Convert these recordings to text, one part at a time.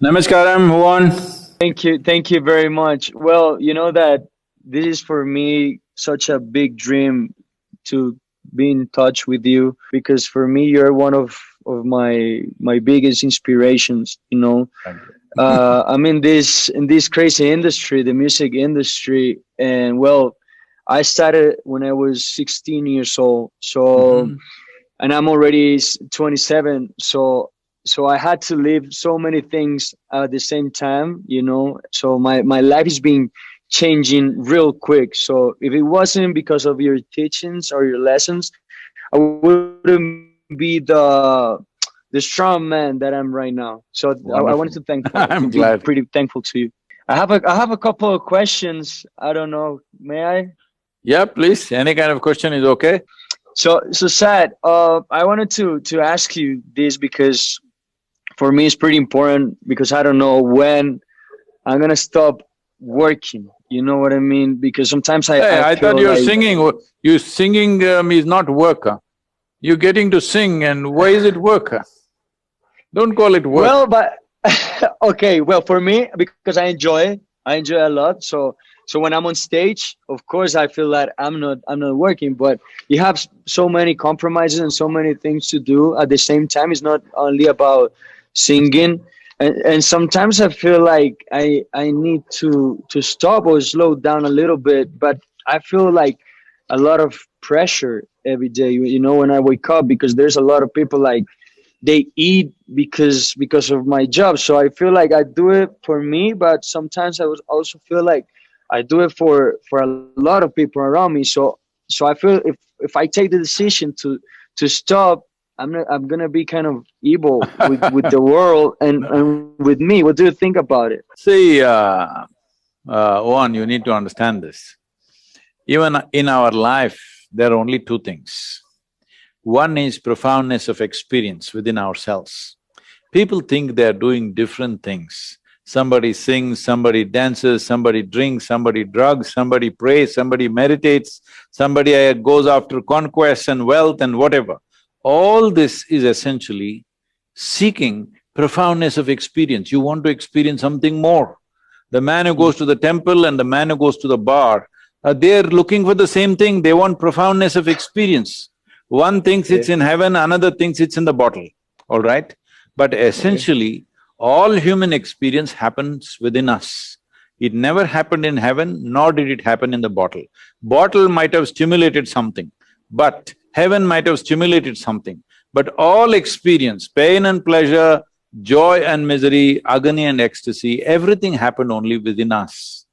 Namaskaram, Juan. Thank you very much. Well, you know that this is for me such a big dream to be in touch with you because for me you're one of my biggest inspirations. Thank you. I'm in this crazy industry, the music industry, and well, I started when I was 16 years old. So Mhm. and I'm already 27. So I had to live so many things at the same time, So my life is being changing real quick. So if it wasn't because of your teachings or your lessons, I wouldn't be the strong man that I'm right now. So I wanted to Wonderful. be I'm pretty glad. thankful to you. I have a couple of questions. I don't know. May I? Yeah, please. Any kind of question is okay. So sad. I wanted to ask you this because for me it's pretty important because I don't know when I'm gonna stop working. You know what I mean? Because sometimes I, Hey, I I thought feel you're like, singing. You singing is not work. You're getting to sing, and why is it work? Don't call it work. well, but okay, well for me because I enjoy a lot. So when I'm on stage, of course I feel that I'm not working. But you have so many compromises and so many things to do at the same time. It's not only about singing. And sometimes I feel like I need to stop or slow down a little bit, but I feel like a lot of pressure every day. When I wake up, because there's a lot of people like they eat because of my job. So I feel like I do it for me, but sometimes I would also feel like I do it for a lot of people around me. So I feel if I take the decision to stop, I'm gonna be kind of evil with the world and with me. What do you think about it? See, one, you need to understand this. Even in our life, there are only two things. One is profoundness of experience within ourselves. People think they are doing different things. Somebody sings, somebody dances, somebody drinks, somebody drugs, somebody prays, somebody meditates, somebody goes after conquest and wealth and whatever. All this is essentially seeking profoundness of experience. You want to experience something more. The man who goes to the temple and the man who goes to the bar, they're looking for the same thing, they want profoundness of experience. One thinks Yeah. it's in heaven, another thinks it's in the bottle, all right? But Okay. essentially, all human experience happens within us. It never happened in heaven, nor did it happen in the bottle. Bottle might have stimulated something, but heaven might have stimulated something. But all experience, pain and pleasure, joy and misery, agony and ecstasy, everything happened only within us.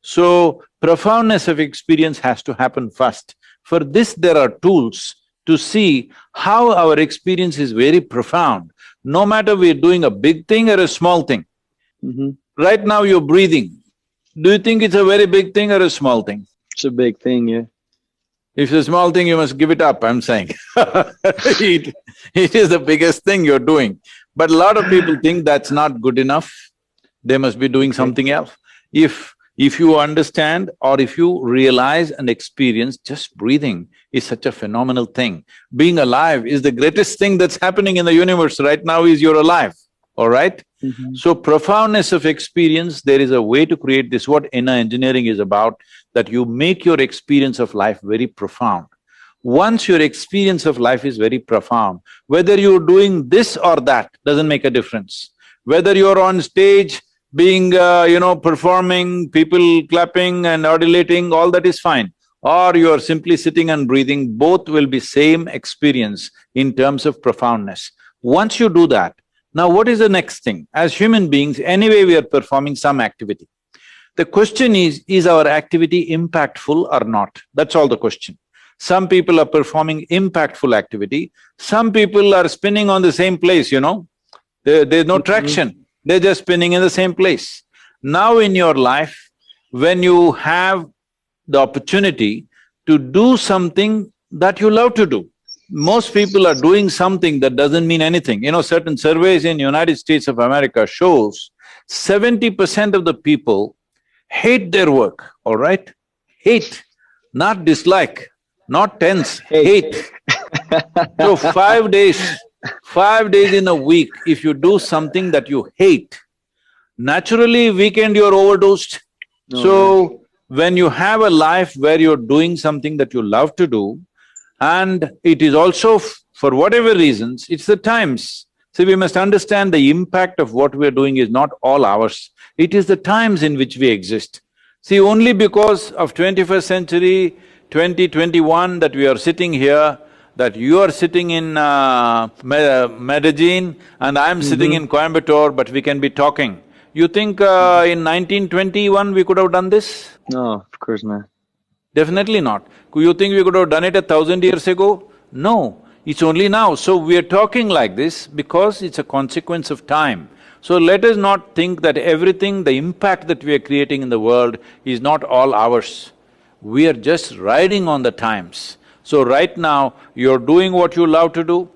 So, profoundness of experience has to happen first. For this, there are tools to see how our experience is very profound, no matter we're doing a big thing or a small thing. Hmm. Right now, you're breathing. Do you think it's a very big thing or a small thing? It's a big thing, yeah. If it's a small thing, you must give it up, I'm saying it is the biggest thing you're doing. But a lot of people think that's not good enough, they must be doing Okay. something else. If you understand or if you realize and experience, just breathing is such a phenomenal thing. Being alive is the greatest thing that's happening in the universe right now is you're alive, all right? Hmm. So profoundness of experience, there is a way to create this, what inner engineering is about, that you make your experience of life very profound. Once your experience of life is very profound, whether you're doing this or that doesn't make a difference. Whether you're on stage being, performing, people clapping and adulating, all that is fine. Or you're simply sitting and breathing, both will be same experience in terms of profoundness. Once you do that, now what is the next thing? As human beings, anyway we are performing some activity. The question is our activity impactful or not? That's all the question. Some people are performing impactful activity, some people are spinning on the same place. There's no Hmm. traction, they're just spinning in the same place. Now in your life, when you have the opportunity to do something that you love to do, most people are doing something that doesn't mean anything. Certain surveys in United States of America shows 70% of the people hate their work, all right? Hate, not dislike, not tense, Hey. hate. So 5 days in a week, if you do something that you hate, Naturally, weekend you're overdosed. No, So, when you have a life where you're doing something that you love to do, and it is also for whatever reasons, it's the times. See, we must understand the impact of what we're doing is not all ours, it is the times in which we exist. See, only because of 21st century, 2021 that we are sitting here, that you are sitting in Medellin and I'm sitting in Coimbatore, but we can be talking. You think in 1921 we could have done this? no, of course not. Definitely not. You think we could have done it 1,000 years ago? No, it's only now. So we are talking like this because it's a consequence of time. So let us not think that everything, the impact that we are creating in the world is not all ours. We are just riding on the times. So right now, you're doing what you love to do,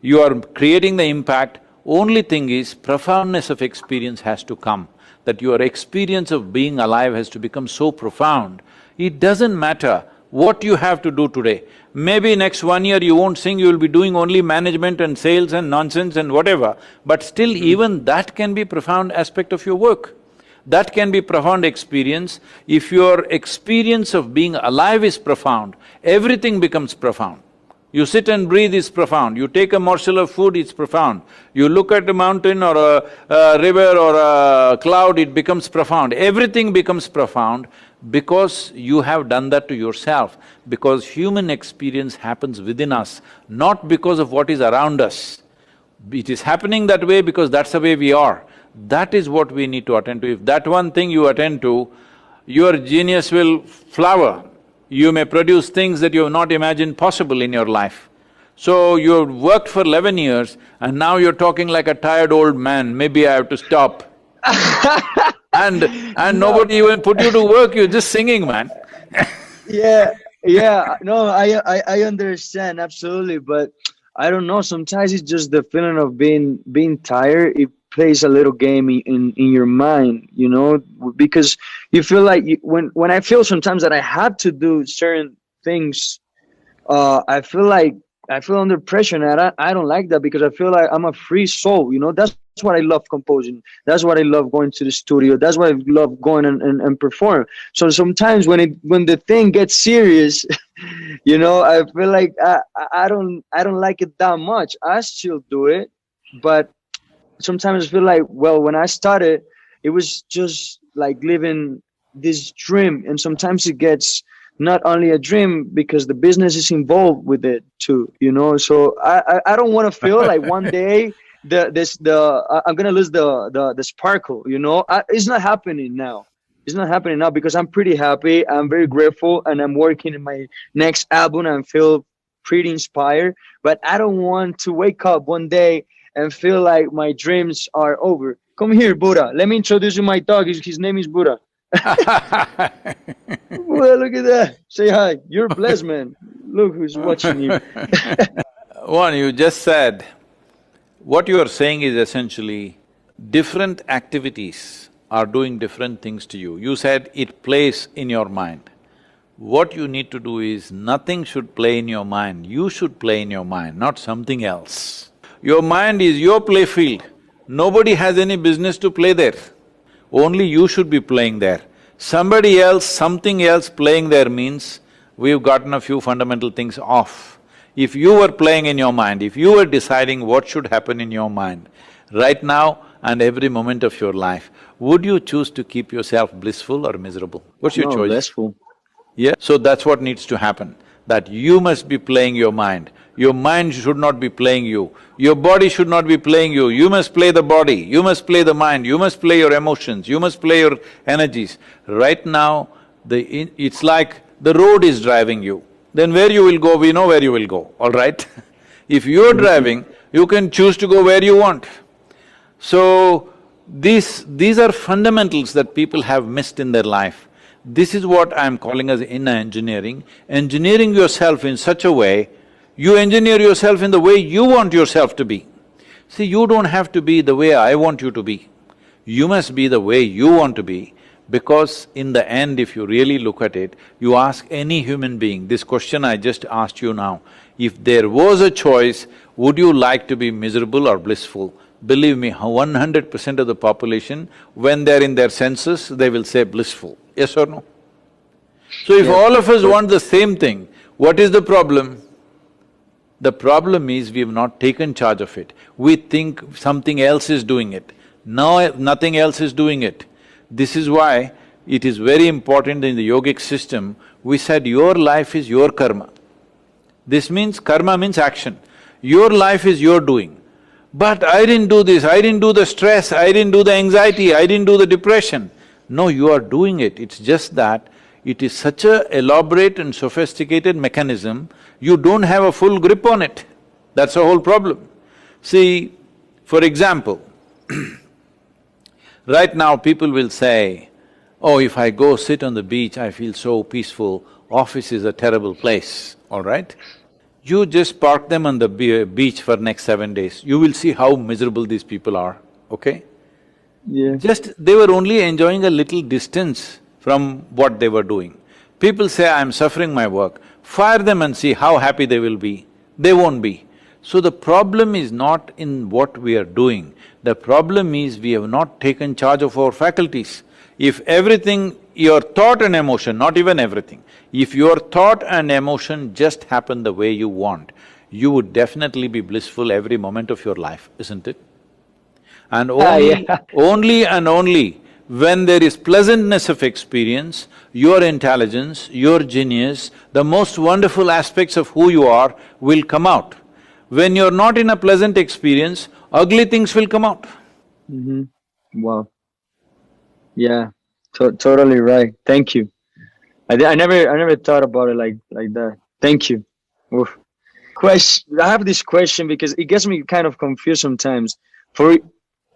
you are creating the impact. Only thing is, profoundness of experience has to come, that your experience of being alive has to become so profound. It doesn't matter what you have to do today. Maybe next 1 year you won't sing, you will be doing only management and sales and nonsense and whatever, but still even that can be profound aspect of your work. That can be profound experience. If your experience of being alive is profound, everything becomes profound. You sit and breathe is profound, you take a morsel of food, it's profound. You look at a mountain or a river or a cloud, it becomes profound. Everything becomes profound because you have done that to yourself, because human experience happens within us, not because of what is around us. It is happening that way because that's the way we are. That is what we need to attend to. If that one thing you attend to, your genius will flower. You may produce things that you have not imagined possible in your life. So you've worked for 11 years and now you're talking like a tired old man, maybe I have to stop. And nobody even put you to work, you're just singing, man. Yeah, no, I understand, absolutely, but I don't know, sometimes it's just the feeling of being tired. It plays a little game in your mind, you know, because you feel like when I feel sometimes that I have to do certain things, I feel under pressure, and I don't like that because I feel like I'm a free soul, you know. That's what I love composing. That's what I love going to the studio. That's why I love going and perform. So sometimes when the thing gets serious, you know, I feel like I don't like it that much. I still do it, but sometimes I feel like, well, when I started, it was just like living this dream, and sometimes it gets not only a dream because the business is involved with it too, you know. So I don't want to feel like one day I'm gonna lose the sparkle, you know. It's not happening now. It's not happening now because I'm pretty happy. I'm very grateful, and I'm working in my next album and feel pretty inspired. But I don't want to wake up one day and feel like my dreams are over. Come here, Buddha. Let me introduce you my dog. His name is Buddha. Well, look at that. Say hi. You're blessed, man. Look who's watching you. One, you just said, what you are saying is essentially different activities are doing different things to you. You said it plays in your mind. What you need to do is, nothing should play in your mind, you should play in your mind, not something else. Your mind is your playfield. Nobody has any business to play there. Only you should be playing there. Somebody else, something else playing there means we've gotten a few fundamental things off. If you were playing in your mind, if you were deciding what should happen in your mind, right now and every moment of your life, would you choose to keep yourself blissful or miserable? What's your choice? Blissful. Yeah, so that's what needs to happen, that you must be playing your mind. Your mind should not be playing you. Your body should not be playing you. You must play the body, you must play the mind, you must play your emotions, you must play your energies. Right now, it's like the road is driving you. Then where you will go, we know where you will go, all right? If you're driving, you can choose to go where you want. So, these are fundamentals that people have missed in their life. This is what I'm calling as inner engineering. Engineering yourself in such a way, you engineer yourself in the way you want yourself to be. See, you don't have to be the way I want you to be. You must be the way you want to be, because in the end, if you really look at it, you ask any human being, this question I just asked you now, if there was a choice, would you like to be miserable or blissful? believe me, 100% of the population, when they're in their senses, they will say blissful. Yes or no? So if all of us want the same thing, what is the problem? The problem is we have not taken charge of it. We think something else is doing it. No, nothing else is doing it. This is why it is very important in the yogic system, we said your life is your karma. This means, karma means action. Your life is your doing. But I didn't do this, I didn't do the stress, I didn't do the anxiety, I didn't do the depression. No, you are doing it, it's just that it is such a elaborate and sophisticated mechanism, you don't have a full grip on it. That's the whole problem. See, for example, right now people will say, oh, if I go sit on the beach, I feel so peaceful, office is a terrible place, all right? You just park them on the beach for next 7 days, you will see how miserable these people are, okay? Yeah. Just… they were only enjoying a little distance from what they were doing. People say, I'm suffering my work, fire them and see how happy they will be. They won't be. So the problem is not in what we are doing, the problem is we have not taken charge of our faculties. If everything, your thought and emotion, not even everything, if your thought and emotion just happen the way you want, you would definitely be blissful every moment of your life, isn't it? And only and only when there is pleasantness of experience, your intelligence, your genius, the most wonderful aspects of who you are will come out. When you're not in a pleasant experience, ugly things will come out. Wow. Yeah, totally right. Thank you. I never thought about it like that. Thank you. Oof. I have this question because it gets me kind of confused sometimes. For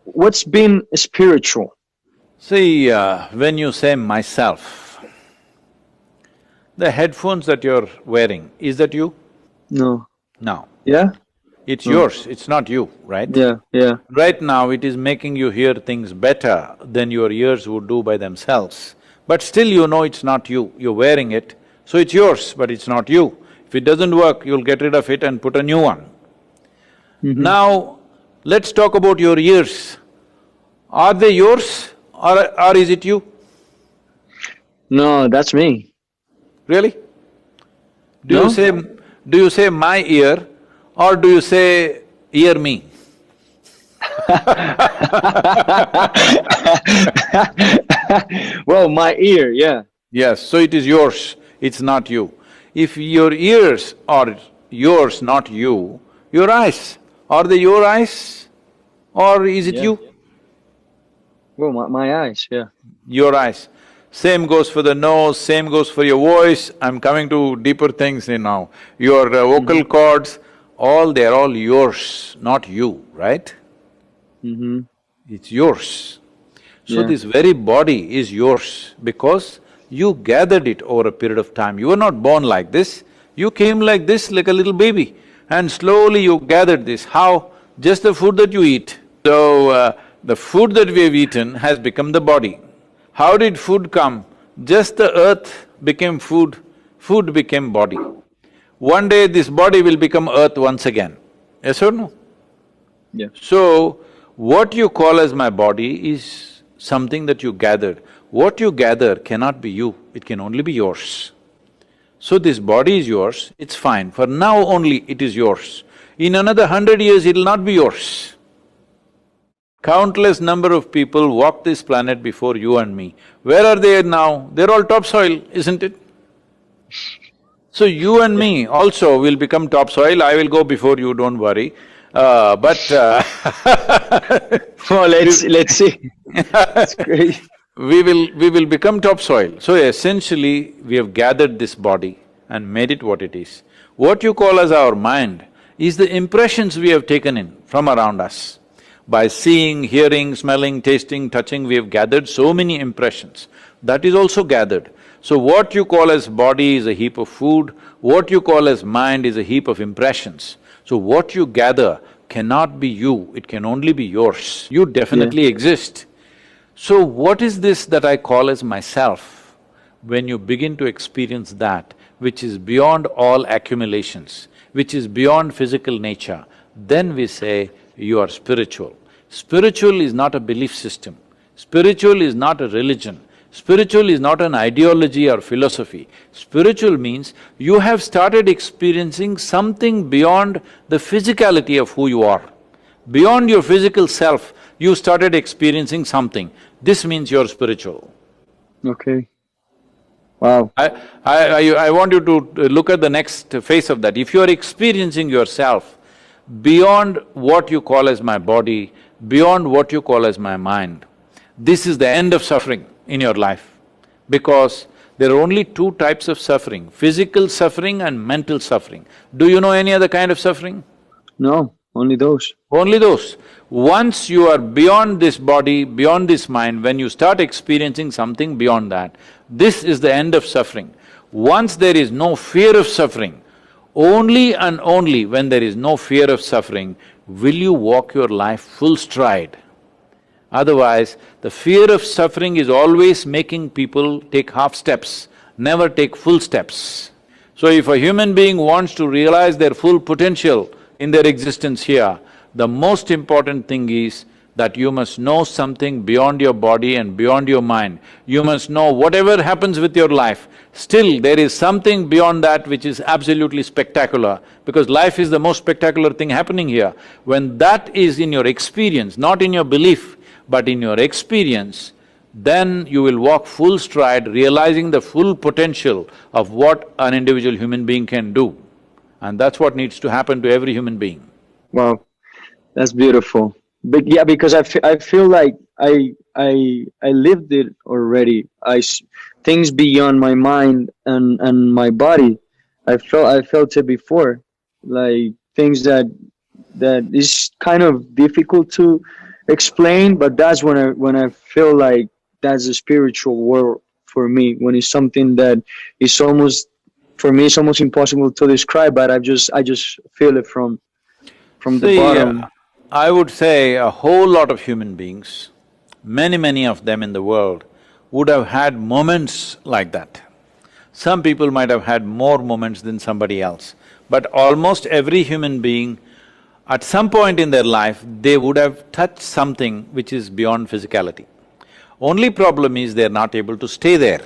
what's been spiritual? See, when you say myself, the headphones that you're wearing, is that you? No. No. Yeah? It's yours, it's not you, right? Yeah. Right now, it is making you hear things better than your ears would do by themselves. But still you know it's not you, you're wearing it, so it's yours, but it's not you. If it doesn't work, you'll get rid of it and put a new one. Now, let's talk about your ears. Are they yours or is it you? No, that's me. Really? No? Do you say my ear or do you say ear me? Well, my ear, yeah. Yes, so it is yours, it's not you. If your ears are yours, not you, your eyes, are they your eyes or is it you? Well, my eyes, yeah. Your eyes. Same goes for the nose, same goes for your voice. I'm coming to deeper things now. Your vocal cords, they're all yours, not you, right? It's yours. So this very body is yours because you gathered it over a period of time. You were not born like this, you came like this, like a little baby, and slowly you gathered this. How? Just the food that you eat. So, the food that we have eaten has become the body. How did food come? Just the earth became food, food became body. One day this body will become earth once again, yes or no? Yeah. So, what you call as my body is something that you gathered. What you gather cannot be you, it can only be yours. So this body is yours, it's fine, for now only it is yours. In another 100 years it'll not be yours. Countless number of people walk this planet before you and me. Where are they now? They're all topsoil, isn't it? So you and me also will become topsoil, I will go before you, don't worry. Well, let's see. That's great. We will become topsoil. So essentially, we have gathered this body and made it what it is. What you call as our mind is the impressions we have taken in from around us. By seeing, hearing, smelling, tasting, touching, we have gathered so many impressions. That is also gathered. So what you call as body is a heap of food, what you call as mind is a heap of impressions. So what you gather cannot be you, it can only be yours. You definitely exist. So what is this that I call as myself? When you begin to experience that, which is beyond all accumulations, which is beyond physical nature, then we say you are spiritual. Spiritual is not a belief system. Spiritual is not a religion. Spiritual is not an ideology or philosophy. Spiritual means you have started experiencing something beyond the physicality of who you are. Beyond your physical self, you started experiencing something. This means you're spiritual. Okay. Wow. I want you to look at the next phase of that. If you are experiencing yourself beyond what you call as my body, beyond what you call as my mind, this is the end of suffering in your life. Because there are only two types of suffering, physical suffering and mental suffering. Do you know any other kind of suffering? No, only those. Only those. Once you are beyond this body, beyond this mind, when you start experiencing something beyond that, this is the end of suffering. Once there is no fear of suffering, only and only when there is no fear of suffering will you walk your life full stride. Otherwise, the fear of suffering is always making people take half steps, never take full steps. So if a human being wants to realize their full potential in their existence here, the most important thing is that you must know something beyond your body and beyond your mind. You must know whatever happens with your life, still there is something beyond that which is absolutely spectacular, because life is the most spectacular thing happening here. When that is in your experience, not in your belief, but in your experience, then you will walk full stride, realizing the full potential of what an individual human being can do. And that's what needs to happen to every human being. Wow, that's beautiful. But yeah, because I feel like I lived it already. Things beyond my mind and my body. I felt it before, like things that is kind of difficult to explain. But that's when I feel like that's a spiritual world for me. When it's something that is almost, for me, it's almost impossible to describe. But I just feel it from the bottom. I would say a whole lot of human beings, many of them in the world, would have had moments like that. Some people might have had more moments than somebody else, but almost every human being, at some point in their life, they would have touched something which is beyond physicality. Only problem is they're not able to stay there,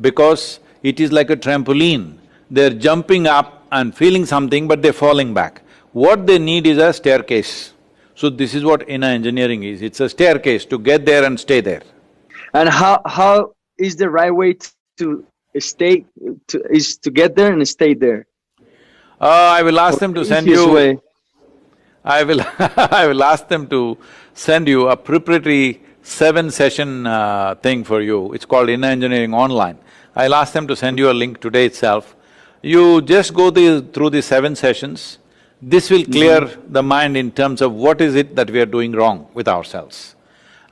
because it is like a trampoline. They're jumping up and feeling something, but they're falling back. What they need is a staircase. So this is what inner engineering is, it's a staircase to get there and stay there. And how is the right way to stay, is to get there and stay there? I will ask them to send you… way. I will I will ask them to send you a preparatory 7-session thing for you. It's called Inner Engineering Online. I'll ask them to send you a link today itself. You just go through the 7 sessions. This will clear the mind in terms of what is it that we are doing wrong with ourselves.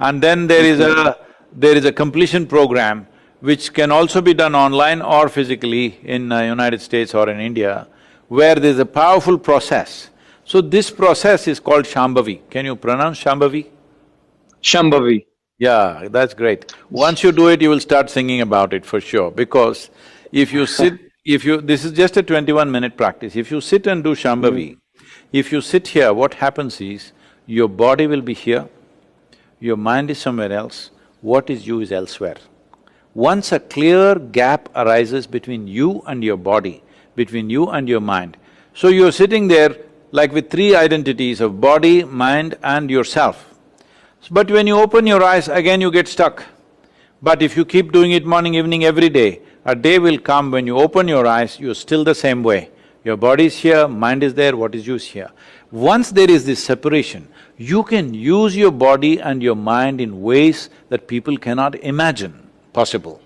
And then there is a completion program which can also be done online or physically in United States or in India, where there's a powerful process. So this process is called Shambhavi. Can you pronounce Shambhavi? Shambhavi. Yeah, that's great. Once you do it, you will start singing about it for sure, because if you sit… this is just a 21-minute practice. If you sit and do Shambhavi, if you sit here, what happens is, your body will be here, your mind is somewhere else, what is you is elsewhere. Once a clear gap arises between you and your body, between you and your mind, so you're sitting there like with 3 identities of body, mind and yourself. But when you open your eyes, again you get stuck. But if you keep doing it morning, evening, every day, a day will come when you open your eyes, you're still the same way. Your body is here, mind is there, what is you is here. Once there is this separation, you can use your body and your mind in ways that people cannot imagine possible.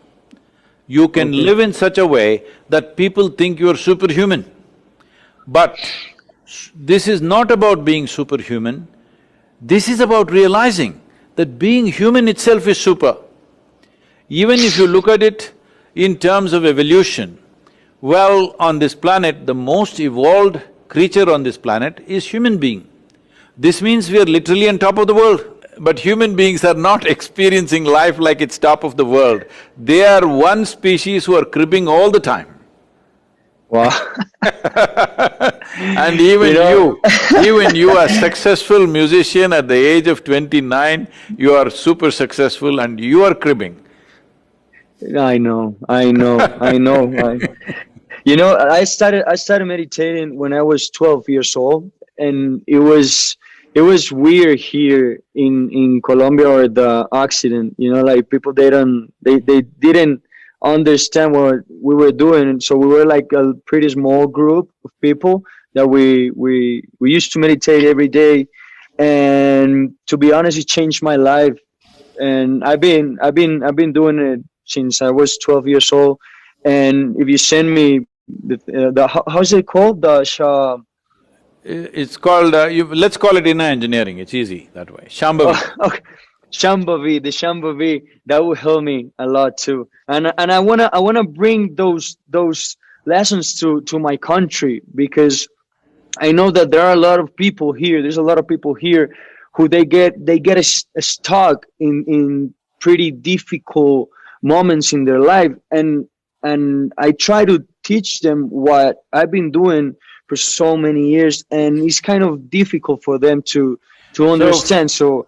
You can live in such a way that people think you're superhuman. But this is not about being superhuman, this is about realizing that being human itself is super. Even if you look at it in terms of evolution, well, on this planet, the most evolved creature on this planet is human being. This means we are literally on top of the world. But human beings are not experiencing life like it's top of the world. They are one species who are cribbing all the time. Wow. And even even you are successful musician at the age of 29, you are super successful and you are cribbing. I know, I know, I know. I started meditating when I was 12 years old, and it was weird here in Colombia or the Occident. Like people they didn't understand what we were doing, and so we were like a pretty small group of people that we used to meditate every day. And to be honest, it changed my life, and I've been doing it since I was 12 years old. And if you send me how's it called, It's called… let's call it inner engineering, it's easy that way, Shambhavi. okay, Shambhavi, that will help me a lot too. And I wanna bring those lessons to my country, because I know that there are a lot of people here. There's a lot of people here who they get stuck in pretty difficult moments in their life, and I try to teach them what I've been doing for so many years, and it's kind of difficult for them to So, understand. So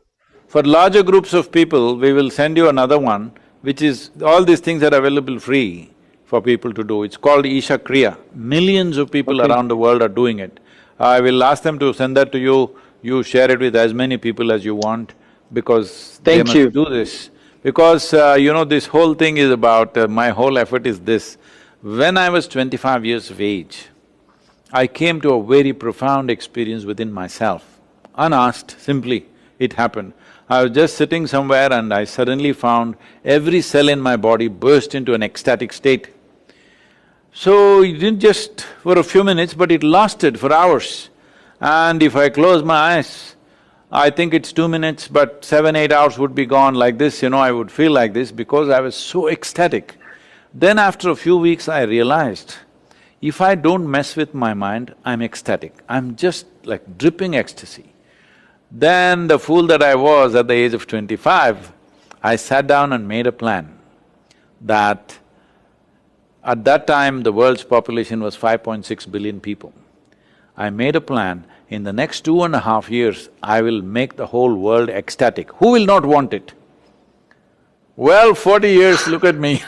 for larger groups of people, we will send you another one, which is… all these things are available free for people to do. It's called Isha Kriya. Millions of people okay, around the world are doing it. I will ask them to send that to you, you share it with as many people as you want, because they thank must you. do this. Because, this whole thing is about… my whole effort is this. When I was 25 years of age, I came to a very profound experience within myself, unasked, simply, it happened. I was just sitting somewhere and I suddenly found every cell in my body burst into an ecstatic state. So it didn't just for a few minutes, but it lasted for hours. And if I close my eyes, I think it's 2 minutes, but 7, 8 hours would be gone like this, I would feel like this because I was so ecstatic. Then after a few weeks I realized, if I don't mess with my mind, I'm ecstatic, I'm just like dripping ecstasy. Then the fool that I was at the age of 25, I sat down and made a plan that at that time the world's population was 5.6 billion people. I made a plan, in the next 2.5 years, I will make the whole world ecstatic. Who will not want it? Well, 40 years, look at me.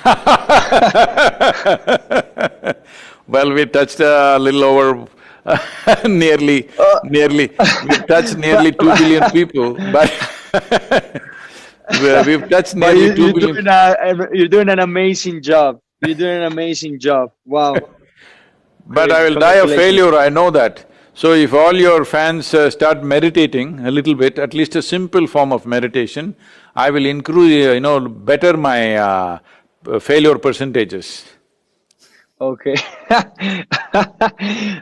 Well, we touched a little over nearly, we touched nearly 2 billion people, but we've touched But nearly 2 billion. you're doing an amazing job. You're doing an amazing job. Wow. But I will die of Congratulations. failure, I know that. So if all your fans start meditating a little bit, at least a simple form of meditation, I will increase, better my failure percentages. Okay.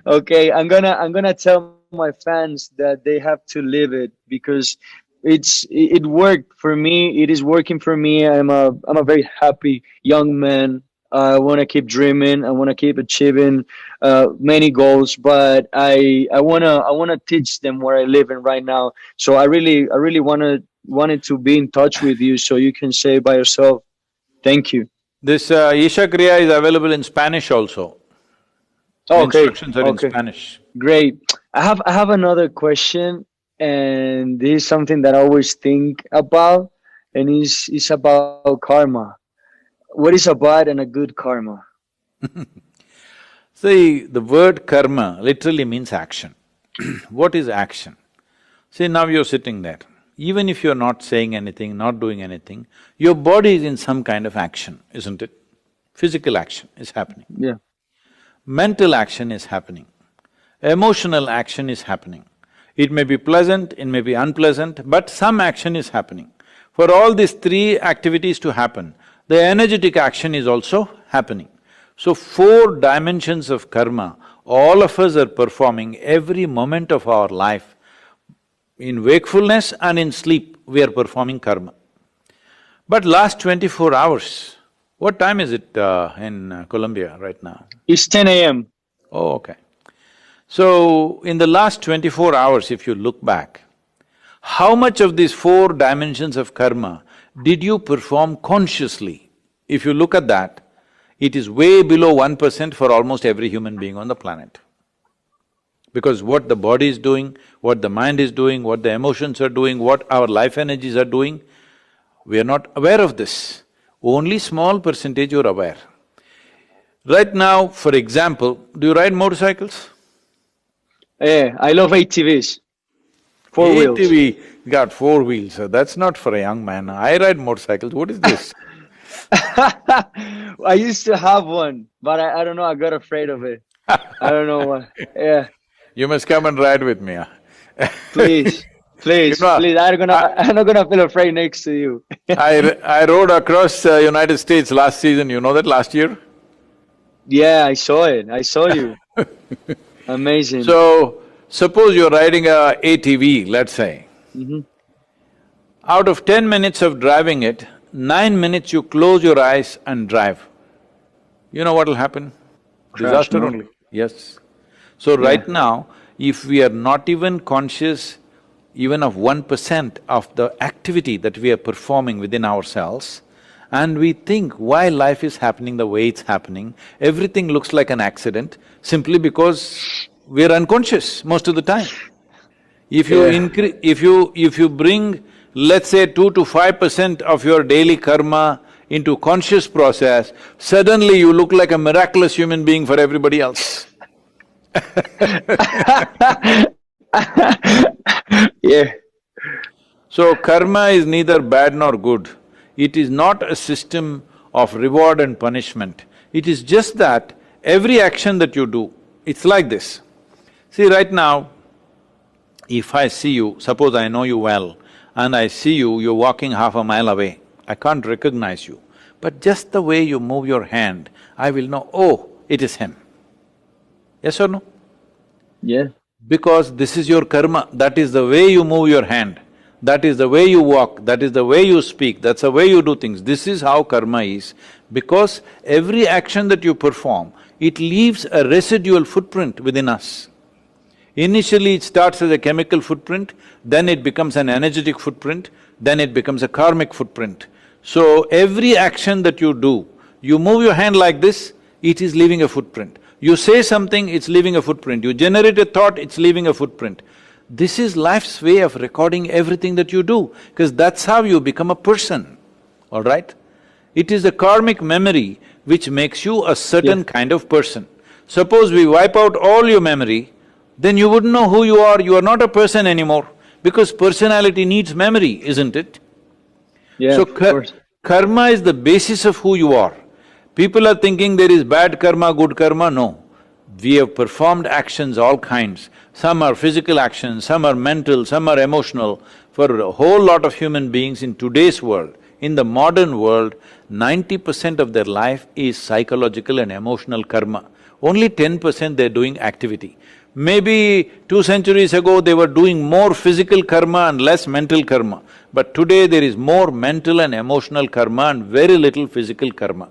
Okay, I'm gonna tell my fans that they have to live it, because it worked for me. It is working for me. I'm a very happy young man. I want to keep dreaming. I want to keep achieving many goals, but I wanna teach them where I live in right now. So I really wanted to be in touch with you, so you can say by yourself, thank you. This Isha Kriya is available in Spanish also. The Okay, instructions are in okay. Spanish. Great. I have another question, and this is something that I always think about, and it's about karma. What is a bad and a good karma? See, the word karma literally means action. What is action? See, now you're sitting there. Even if you're not saying anything, not doing anything, your body is in some kind of action, isn't it? Physical action is happening. Yeah. Mental action is happening. Emotional action is happening. It may be pleasant, it may be unpleasant, but some action is happening. For all these three activities to happen, the energetic action is also happening. So, 4 dimensions of karma, all of us are performing every moment of our life. In wakefulness and in sleep, we are performing karma. But last 24 hours, what time is it in Colombia right now? It's 10 a.m. Oh, okay. So, in the last 24 hours, if you look back, how much of these 4 dimensions of karma did you perform consciously? If you look at that, It is way below 1% for almost every human being on the planet. Because what the body is doing, what the mind is doing, what the emotions are doing, what our life energies are doing, we are not aware of this. Only small percentage are aware. Right now, for example, do you ride motorcycles? Yeah, I love ATVs. Four wheels. ATV got 4 wheels, that's not for a young man. I ride motorcycles, what is this? I used to have one, but I don't know, I got afraid of it. I don't know why. Yeah, You must come and ride with me, please, please, You know, please. I'm not gonna feel afraid next to you. I rode across United States last season, you know that, last year? Yeah, I saw it. I saw you. Amazing. So, suppose you're riding a ATV, let's say. Mhm. Out of 10 minutes of driving it, 9 minutes you close your eyes and drive. You know what'll happen? Crash, Disaster no? only, yes. So right now, if we are not even conscious even of 1% of the activity that we are performing within ourselves, and we think why life is happening the way it's happening, everything looks like an accident simply because we're unconscious most of the time. If you if you bring, let's say 2 to 5% of your daily karma into conscious process, suddenly you look like a miraculous human being for everybody else. Yeah. So karma is neither bad nor good. It is not a system of reward and punishment. It is just that every action that you do, it's like this. See, right now, if I see you, suppose I know you well, and I see you, you're walking half a mile away, I can't recognize you. But just the way you move your hand, I will know, oh, it is him. Yes or no? Yeah. Because this is your karma, that is the way you move your hand, that is the way you walk, that is the way you speak, that's the way you do things. This is how karma is. Because every action that you perform, it leaves a residual footprint within us. Initially it starts as a chemical footprint, then it becomes an energetic footprint, then it becomes a karmic footprint. So every action that you do, you move your hand like this, it is leaving a footprint. You say something, it's leaving a footprint. You generate a thought, it's leaving a footprint. This is life's way of recording everything that you do, because that's how you become a person, all right? It is the karmic memory which makes you a certain kind of person. Suppose we wipe out all your memory, then you wouldn't know who you are not a person anymore, because personality needs memory, isn't it? Yeah, So of course. karma is the basis of who you are. People are thinking there is bad karma, good karma, no. We have performed actions all kinds. Some are physical actions, some are mental, some are emotional. For a whole lot of human beings in today's world, in the modern world, 90% of their life is psychological and emotional karma. Only 10% they're doing activity. Maybe 2 centuries ago they were doing more physical karma and less mental karma. But today there is more mental and emotional karma and very little physical karma.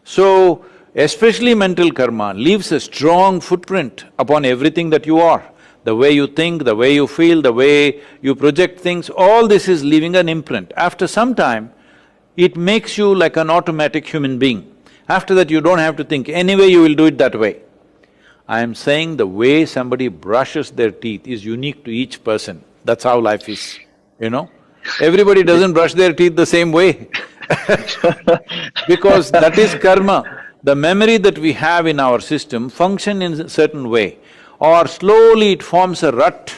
So, especially mental karma leaves a strong footprint upon everything that you are. The way you think, the way you feel, the way you project things, all this is leaving an imprint. After some time, it makes you like an automatic human being. After that, you don't have to think, anyway you will do it that way. I am saying the way somebody brushes their teeth is unique to each person. That's how life is, you know? Everybody doesn't brush their teeth the same way because that is karma. The memory that we have in our system function in a certain way, or slowly it forms a rut.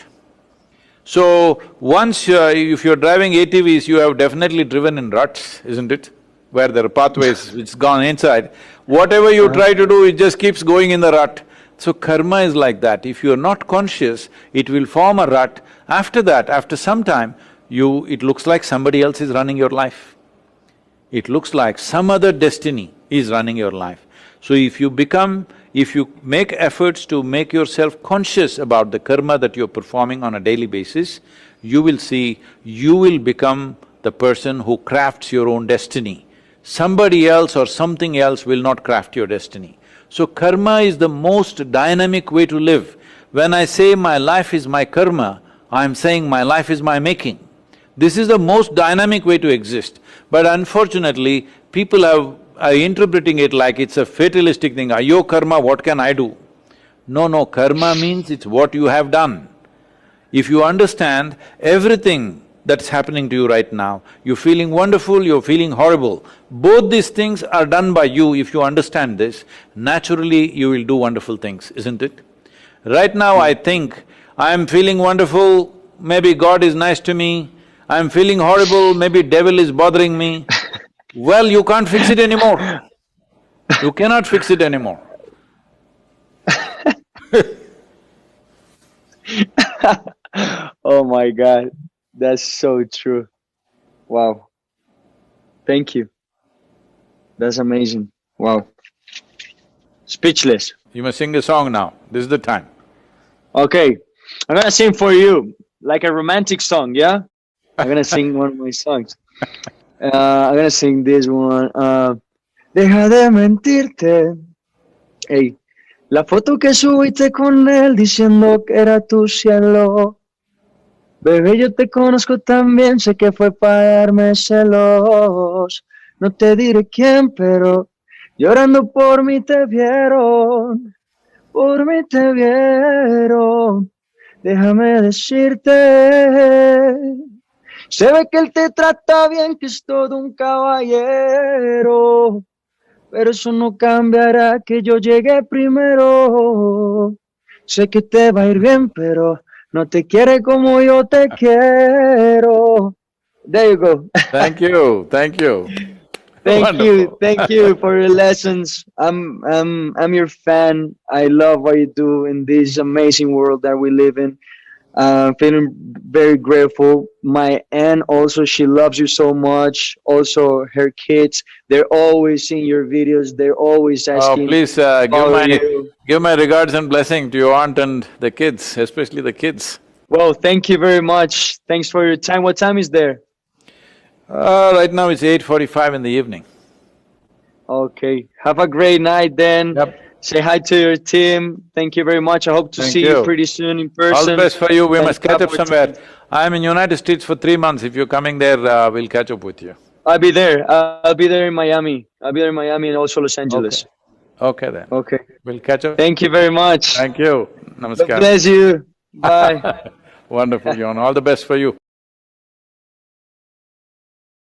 So, once if you're driving ATVs, you have definitely driven in ruts, isn't it? Where there are pathways which gone inside. Whatever you try to do, it just keeps going in the rut. So karma is like that. If you're not conscious, it will form a rut. After that, after some time, it looks like somebody else is running your life. It looks like some other destiny is running your life. So if you make efforts to make yourself conscious about the karma that you're performing on a daily basis, you will see, you will become the person who crafts your own destiny. Somebody else or something else will not craft your destiny. So karma is the most dynamic way to live. When I say my life is my karma, I'm saying my life is my making. This is the most dynamic way to exist. But unfortunately, people have interpreting it like it's a fatalistic thing, ayo karma, what can I do? No, no, karma means it's what you have done. If you understand everything that's happening to you right now, you're feeling wonderful, you're feeling horrible, both these things are done by you. If you understand this, naturally you will do wonderful things, isn't it? Right now I think, I'm feeling wonderful, maybe God is nice to me, I'm feeling horrible, maybe devil is bothering me. Well, you can't fix it anymore. You cannot fix it anymore. Oh my God, that's so true. Wow. Thank you. That's amazing. Wow. Speechless. You must sing a song now, this is the time. Okay, I'm gonna sing for you, like a romantic song, yeah? I'm gonna sing one of my songs. I'm gonna sing this one. Deja de mentirte. Hey, la foto que subiste con él diciendo que era tu cielo. Bebé, yo te conozco también, sé que fue para darme celos. No te diré quién, pero llorando por mí te vieron. Por mí te vieron. Déjame decirte. Se ve que él te trata bien, que es todo un caballero. Pero eso no cambiará que yo llegué primero. Sé que te va a ir bien, pero no te quiere como yo te quiero. There you go. Thank you, thank you. Thank you for your lessons. I'm your fan. I love what you do in this amazing world that we live in. Feeling very grateful. My aunt also, she loves you so much. Also, her kids, they're always seeing your videos. They're always asking. Oh, please give my regards and blessing to your aunt and the kids, especially the kids. Well, thank you very much. Thanks for your time. What time is there? Right now it's 8:45 in the evening. Okay. Have a great night then. Yep. Say hi to your team. Thank you very much. I hope to see you pretty soon in person. All the best for you, we And must catch up have a somewhere. time. I'm in United States for 3 months, if you're coming there, we'll catch up with you. I'll be there. I'll be there in Miami. I'll be there in Miami and also Los Angeles. Okay then. Okay. We'll catch up. Thank you very much. Thank you. God Namaskar. bless you. Bye. Wonderful, John. All the best for you.